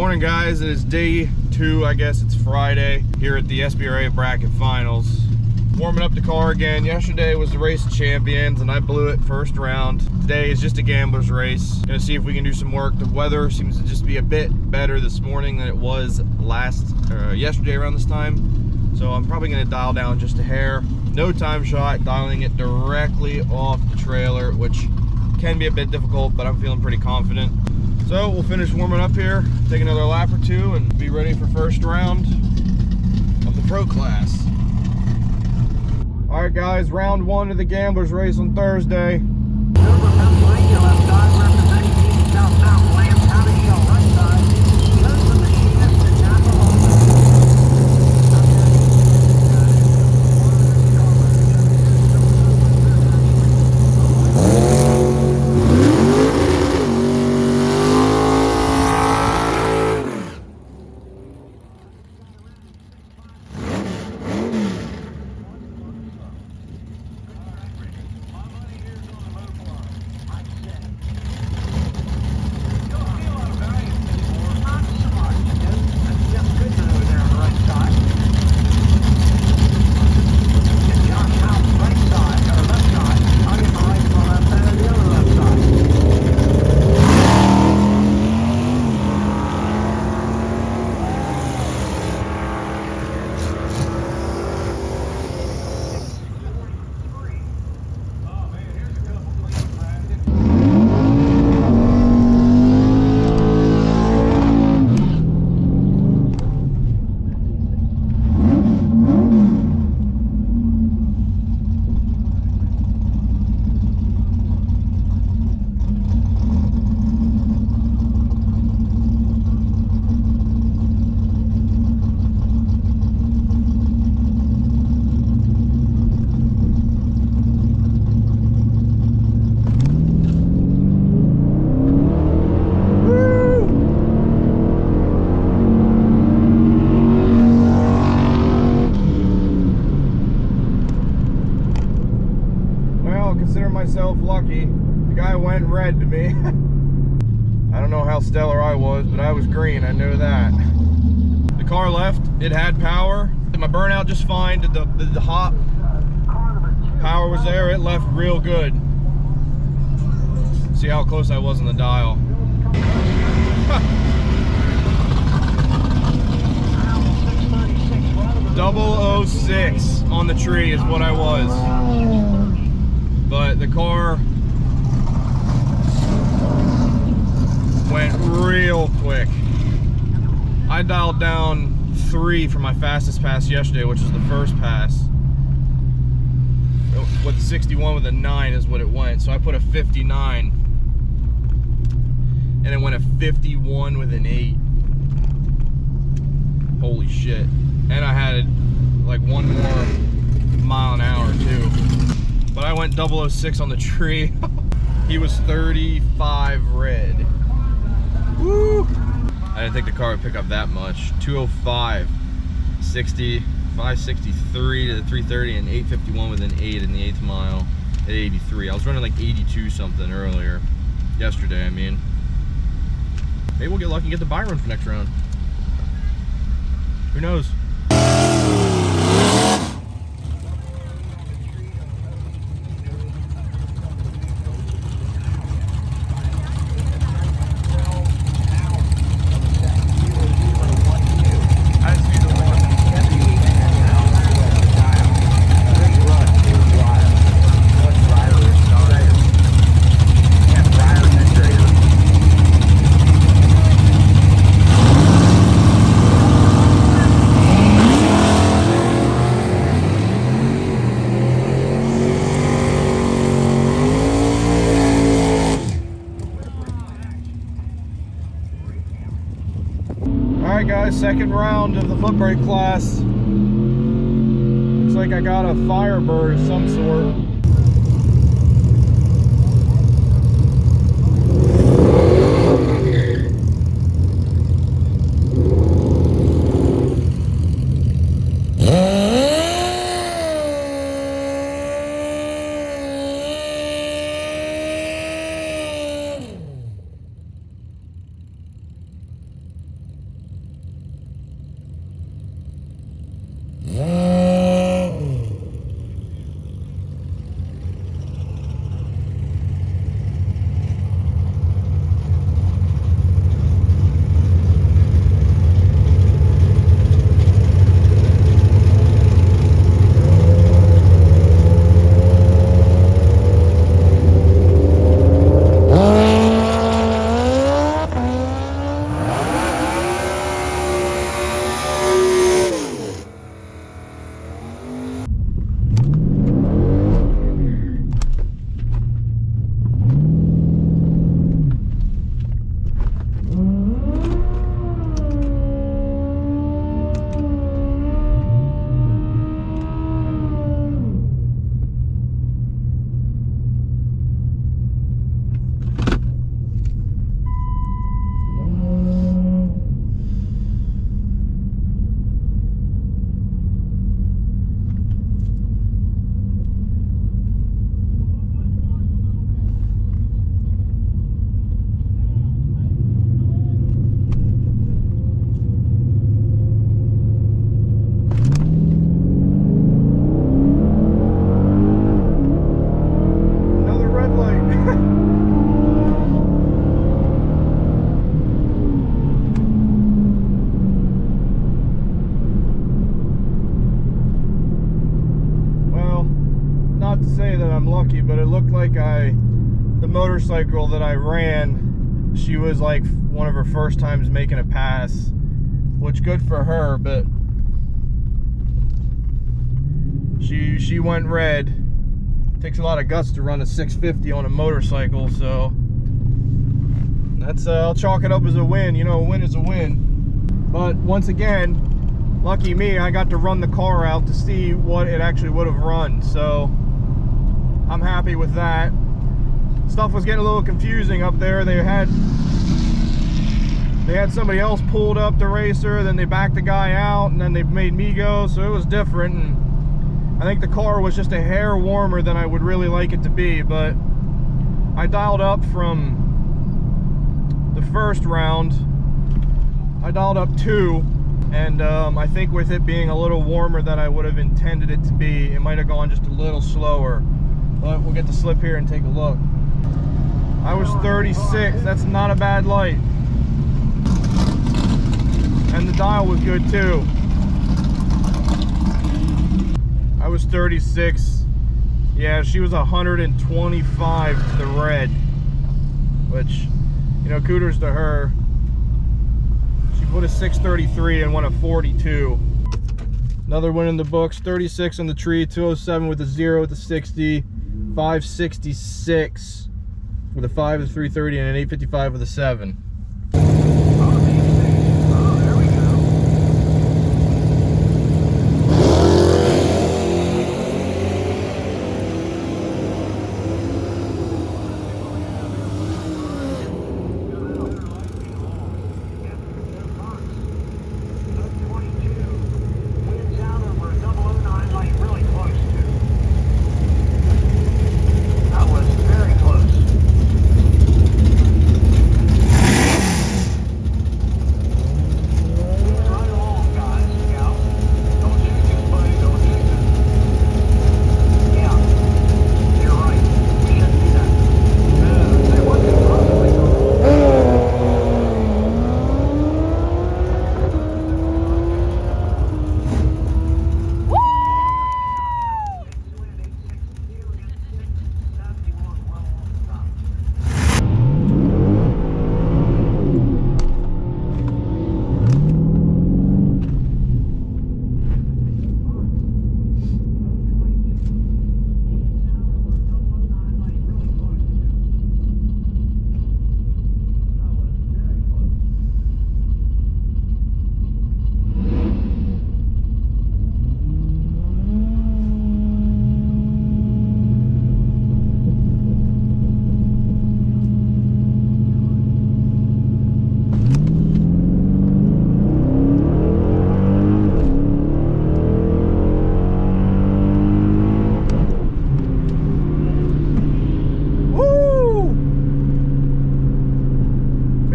Morning guys, it is day 2, I guess it's Friday, here at the SBRA bracket finals. Warming up the car again. Yesterday was the race of champions and I blew it first round. Today is just a gambler's race. Gonna see if we can do some work. The weather seems to just be a bit better this morning than it was yesterday around this time. So I'm probably gonna dial down just a hair. No time shot, dialing it directly off the trailer, which can be a bit difficult, but I'm feeling pretty confident. So we'll finish warming up here, take another lap or two, and be ready for first round of the pro class. All right, guys, round 1 of the gamblers race on Thursday. Consider myself lucky. The guy went red to me. I don't know how stellar I was, but I was green, I know that. The car left, it had power. My burnout just fine. The hot power was there, it left real good. See how close I was on the dial. 006 on the tree is what I was. But the car went real quick. I dialed down 3 for my fastest pass yesterday, which is the first pass. With the 61 with a 9 is what it went. So I put a 59. And it went a 51 with an 8. Holy shit. And I had like 1 more mile an hour too. But I went 006 on the tree. He was 35 red. Woo! I didn't think the car would pick up that much. 205, 60, 563 to the 330, and 851 with an 8 in the 8th mile at 83. I was running like 82 something earlier. Yesterday, I mean. Maybe we'll get lucky and get the buy run for next round. Who knows? Alright guys, second round of the foot brake class. Looks like I got a Firebird of some sort. I'm lucky, but it looked like the motorcycle that I ran, she was like one of her first times making a pass, which good for her, but she went red. Takes a lot of guts to run a 650 on a motorcycle, so that's I'll chalk it up as a win. You know, a win is a win. But once again, lucky me, I got to run the car out to see what it actually would have run, so I'm happy with that. Stuff was getting a little confusing up there. They had somebody else pulled up the racer, then they backed the guy out, and then they made me go, so it was different. And I think the car was just a hair warmer than I would really like it to be, but I dialed up from the first round. I dialed up 2, and I think with it being a little warmer than I would have intended it to be, it might have gone just a little slower. But we'll get the slip here and take a look. I was 36, that's not a bad light. And the dial was good too. I was 36. Yeah, she was 125 to the red, which, you know, kudos to her. She put a 633 and won a 42. Another win in the books. 36 on the tree, 207 with a 0 with a 60, 566 with a 5 with a 330, and an 855 with a 7.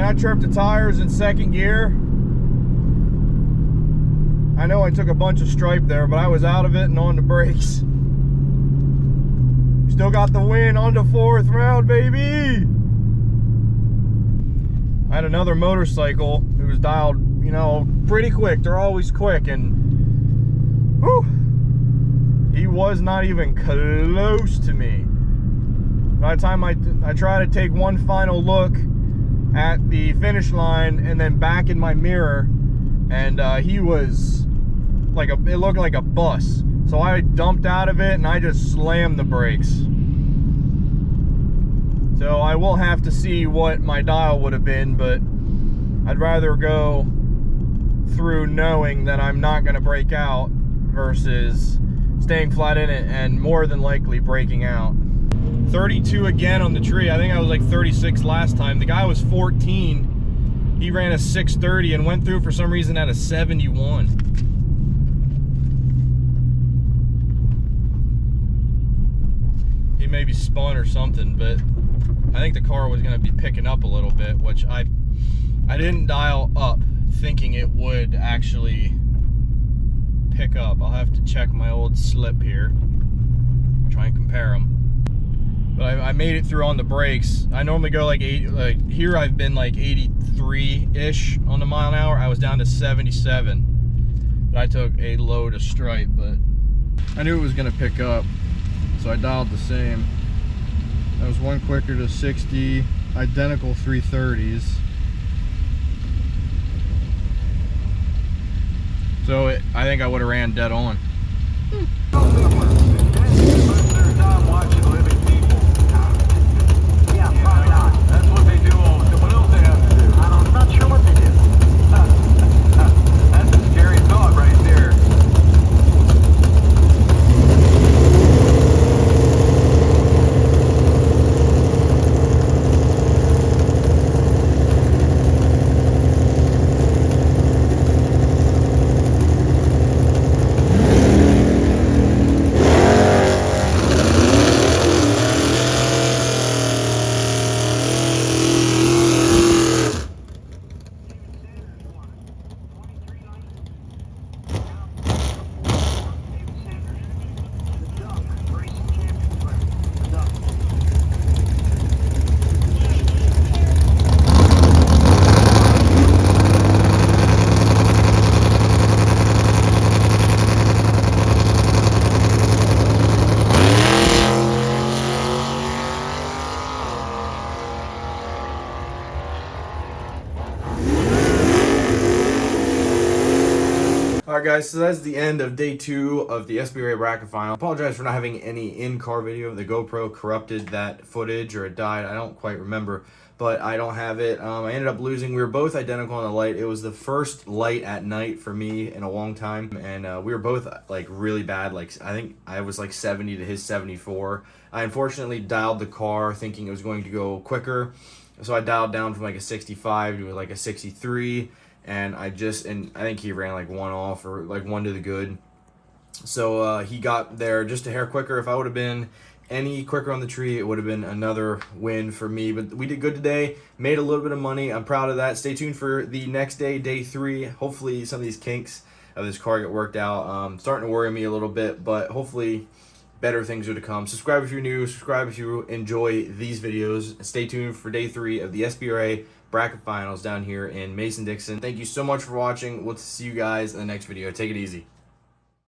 I tripped the tires in second gear. I know I took a bunch of stripe there, but I was out of it and on the brakes. Still got the win on the 4th round, baby. I had another motorcycle who was dialed, you know, pretty quick. They're always quick, and whew, he was not even close to me. By the time I tried to take one final look at the finish line and then back in my mirror, and he was like it looked like a bus. So I dumped out of it and I just slammed the brakes. So I will have to see what my dial would have been, but I'd rather go through knowing that I'm not going to break out versus staying flat in it and more than likely breaking out. 32 again on the tree. I think I was like 36 last time. The guy was 14. He ran a 630 and went through for some reason at a 71. He maybe spun or something, but I think the car was going to be picking up a little bit, which I didn't dial up thinking it would actually pick up. I'll have to check my old slip here, try and compare them. But I made it through on the brakes. I normally go like 80, like here I've been like 83-ish on the mile an hour. I was down to 77. But I took a load of stripe, but I knew it was gonna pick up. So I dialed the same. That was one quicker to 60, identical 330s. So I think I would have ran dead on. That's what they do all the time. What else they have to do? I'm not sure what they do. That's a scary thought right there. Alright guys, so that's the end of day 2 of the SBRA bracket final. I apologize for not having any in-car video. The GoPro corrupted that footage, or it died, I don't quite remember, but I don't have it. I ended up losing. We were both identical on the light. It was the first light at night for me in a long time, and we were both like really bad. Like I think I was like 70 to his 74. I unfortunately dialed the car thinking it was going to go quicker, so I dialed down from like a 65 to like a 63. And I think he ran like one off, or like one to the good. So he got there just a hair quicker. If I would have been any quicker on the tree, it would have been another win for me. But we did good today, made a little bit of money. I'm proud of that. Stay tuned for the next day, day 3. Hopefully some of these kinks of this car get worked out. Starting to worry me a little bit, but hopefully better things are to come. Subscribe if you're new. Subscribe if you enjoy these videos. Stay tuned for day 3 of the SBRA bracket finals down here in Mason-Dixon. Thank you so much for watching. We'll see you guys in the next video. Take it easy.